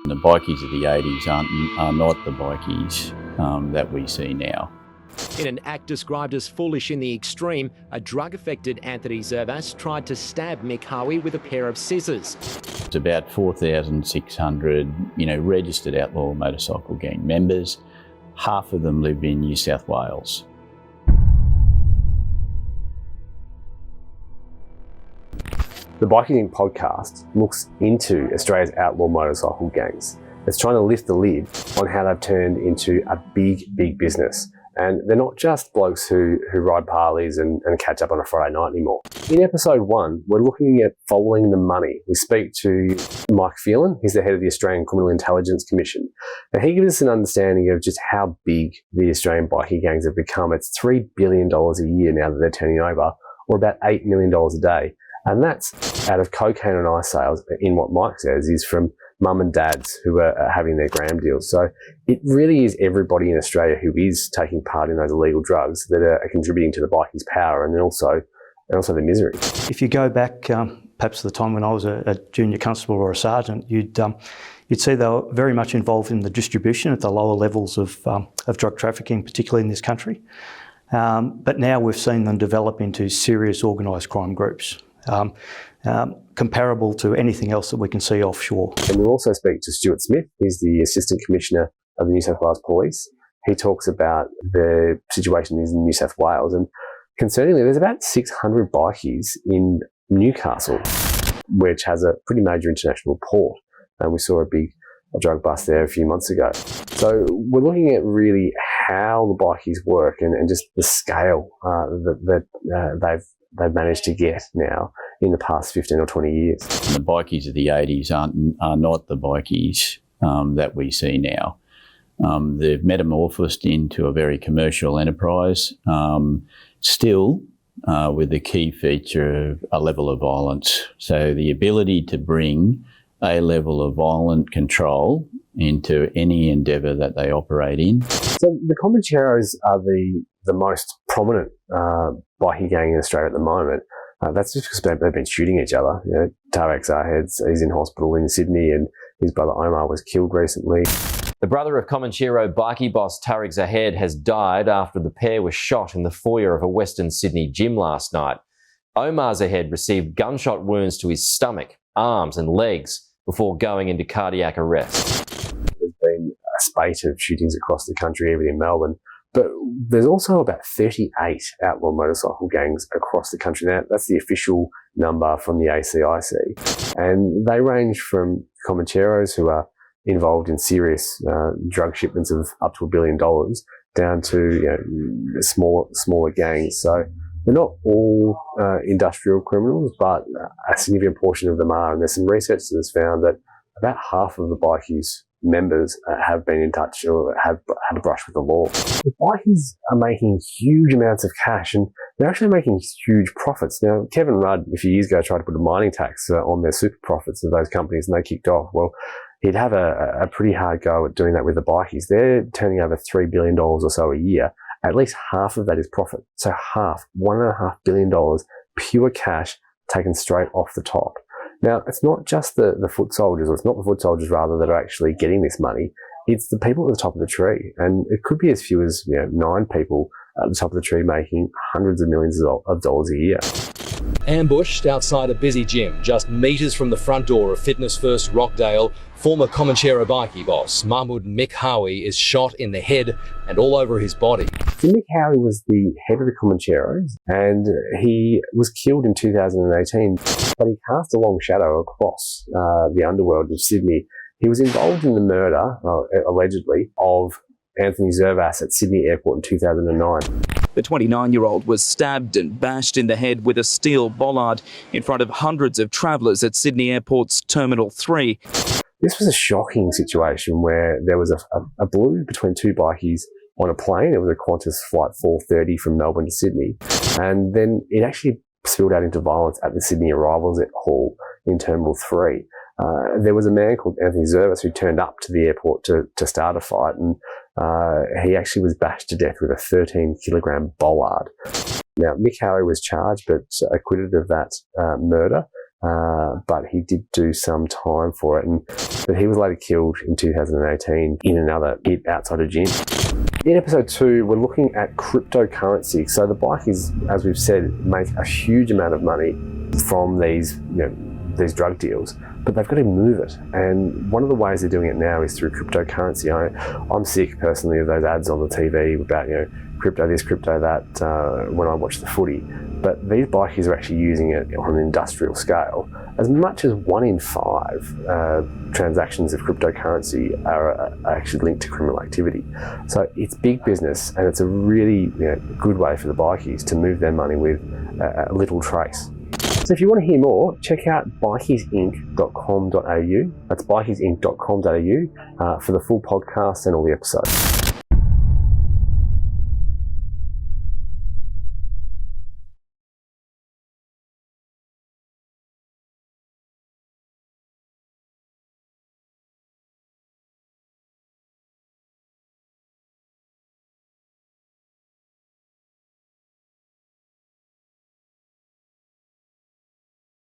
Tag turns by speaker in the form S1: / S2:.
S1: The bikies of the 80s are not the bikies that we see now.
S2: In an act described as foolish in the extreme, a drug-affected Anthony Zervas tried to stab Mick Howie with a pair of scissors.
S1: It's about 4,600, registered outlaw motorcycle gang members. Half of them live in New South Wales.
S3: The Bikies Inc podcast looks into Australia's outlaw motorcycle gangs. It's trying to lift the lid on how they've turned into a big business. And they're not just blokes who ride Harleys and catch up on a Friday night anymore. In episode 1, we're looking at following the money. We speak to Mike Phelan, he's the head of the Australian Criminal Intelligence Commission. And he gives us an understanding of just how big the Australian bikie gangs have become. It's $3 billion a year now that they're turning over, or about $8 million a day. And that's out of cocaine and ice sales, in what Mike says, is from mum and dads who are having their gram deals. So it really is everybody in Australia who is taking part in those illegal drugs that are contributing to the bikies' power and also the misery.
S4: If you go back perhaps to the time when I was a junior constable or a sergeant, you'd see they were very much involved in the distribution at the lower levels of drug trafficking, particularly in this country. But now we've seen them develop into serious organised crime groups. Comparable to anything else that we can see offshore.
S3: And we'll also speak to Stuart Smith. He's the Assistant Commissioner of the New South Wales Police. He talks about the situation in New South Wales, and concerningly, there's about 600 bikies in Newcastle, which has a pretty major international port. And we saw a big drug bust there a few months ago. So we're looking at really how the bikies work and just the scale that they've managed to get now in the past 15 or 20 years.
S1: The bikies of the 80s are not the bikies that we see now. They've metamorphosed into a very commercial enterprise, still with the key feature of a level of violence. So the ability to bring a level of violent control into any endeavour that they operate in.
S3: So the Comancheros are the most prominent bikie gang in Australia at the moment. That's just because they've been shooting each other. Tarek Zahed's he's in hospital in Sydney, and his brother Omar was killed recently.
S5: The brother of Comanchero bikie boss Tarek Zahed has died after the pair were shot in the foyer of a Western Sydney gym last night. Omar Zahed received gunshot wounds to his stomach, arms and legs before going into cardiac arrest.
S3: There's been a spate of shootings across the country, even in Melbourne. But there's also about 38 outlaw motorcycle gangs across the country. Now, that's the official number from the ACIC. And they range from Comancheros, who are involved in serious drug shipments of up to $1 billion, down to smaller gangs. So they're not all industrial criminals, but a significant portion of them are. And there's some research that has found that about half of the bikies members have been in touch or have had a brush with the law. The bikies are making huge amounts of cash, and they're actually making huge profits. Now, Kevin Rudd, a few years ago, tried to put a mining tax on their super profits of those companies, and they kicked off. Well, he'd have a pretty hard go at doing that with the bikies. They're turning over $3 billion or so a year. At least half of that is profit. So half, $1.5 billion, pure cash taken straight off the top. Now, it's not just the foot soldiers, or it's not the foot soldiers rather that are actually getting this money. It's the people at the top of the tree. And it could be as few as 9 people at the top of the tree making hundreds of millions of dollars a year.
S6: Ambushed outside a busy gym, just metres from the front door of Fitness First Rockdale, former Comanchero bikie boss Mahmoud Mick Howie is shot in the head and all over his body.
S3: So Mick Howie was the head of the Comancheros, and he was killed in 2018, but he cast a long shadow across the underworld of Sydney. He was involved in the murder, allegedly, of Anthony Zervas at Sydney Airport in 2009.
S7: The 29-year-old was stabbed and bashed in the head with a steel bollard in front of hundreds of travellers at Sydney Airport's Terminal 3.
S3: This was a shocking situation where there was a blue between 2 bikies on a plane. It was a Qantas Flight 430 from Melbourne to Sydney. And then it actually spilled out into violence at the Sydney arrivals hall in Terminal 3. There was a man called Anthony Zervas who turned up to the airport to start a fight, and he actually was bashed to death with a 13-kilogram bollard. Now, Mick Howie was charged but acquitted of that murder. but he did do some time for it. But he was later killed in 2018 in another hit outside a gym. In episode 2, we're looking at cryptocurrency. So the bikies, as we've said, make a huge amount of money from these drug deals, but they've got to move it. And one of the ways they're doing it now is through cryptocurrency. I'm sick personally of those ads on the TV about, crypto this, crypto that, when I watch the footy. But these bikies are actually using it on an industrial scale. As much as 1 in 5 transactions of cryptocurrency are actually linked to criminal activity. So it's big business, and it's a really good way for the bikies to move their money with a little trace. So if you want to hear more, check out bikiesinc.com.au. That's bikiesinc.com.au for the full podcast and all the episodes.